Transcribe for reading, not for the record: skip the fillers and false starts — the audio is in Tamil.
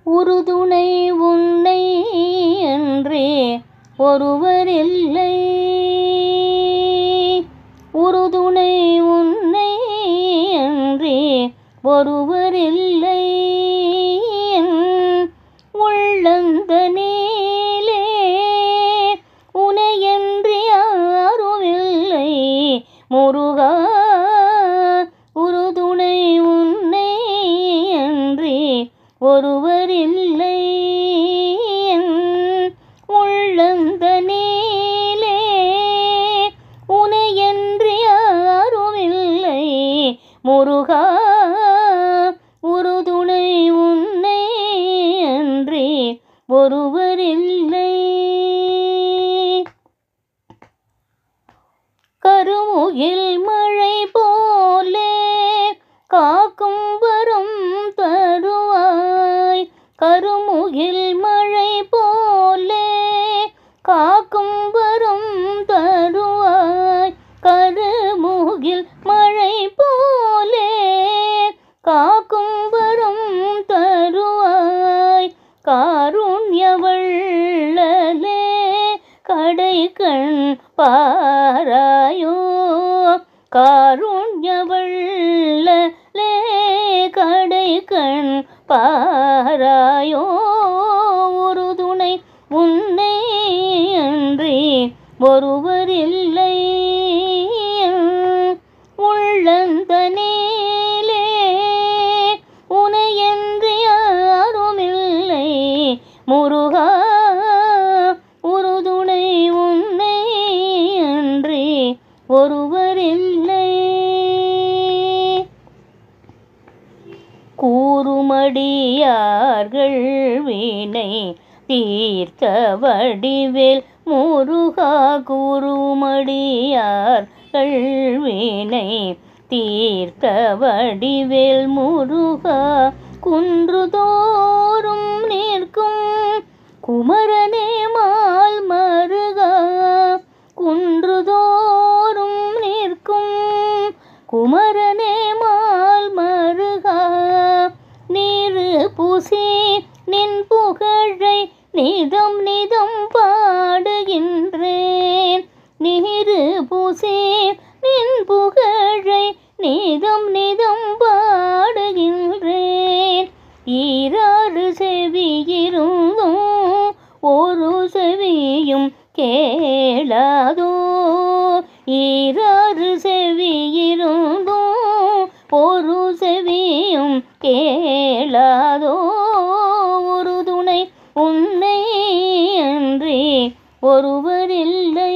உறுதுணை உன்னை அன்றே ஒருவரில்லை. உறுதுணை உன்னை அன்றே ஒருவரில்லை. உள்ளந்தனிலே உனையன்றி யாருமில்லை முருகா. உறுதுணை உன்னை அன்றே ஒருவரில்லை. உள்ளந்தனிலே உனையன்றி யாருமில்லை முருகா. உறுதுணை உன்னை அன்றே ஒருவரில்லை. கருமுகில் மழை போலே காக்கும் வரம் தருவாய். கருமுகில் மழை போலே காக்கும் வரம் தருவாய். கருமுகில் மழை போலே காக்கும் வரம் தருவாய். காருண்ய வள்ளலே கடைக்கண் பாராயோ. காருண்ய வள்ளலே கடைக்கண் பாராயோ. உறுதுணை உன்னை அன்றே ஒருவரில்லை. உள்ளந்தனிலே உனையன்றி யாருமில்லை முருகா. உறுதுணை உன்னை அன்றே ஒருவரில்லை. கூறுமடியார்கள் வினை தீர்த்த வடிவேல் முருகா. கூறுமடியார்கள் வினை தீர்த்த வடிவேல் முருகா. குன்றுதோறும் நிற்கும் குமரனே மால் மருகா. குன்றுதோறும் நிற்கும் குமரனே மால் மருகா. நீரு பூசி நின் புகழை நிதம் நிதம் பாடுகின்றேன். நீரு பூசி நின் புகழை நிதம் நிதம் பாடுகின்றேன். ஈராறு செவியிருந்தும் ஒரு செவியும் கேளாதோ. ஈராறு செவியிருந்தும் ஒரு செவியும் கேளாதோ. உறுதுணை உன்னை அன்றே ஒருவரில்லை.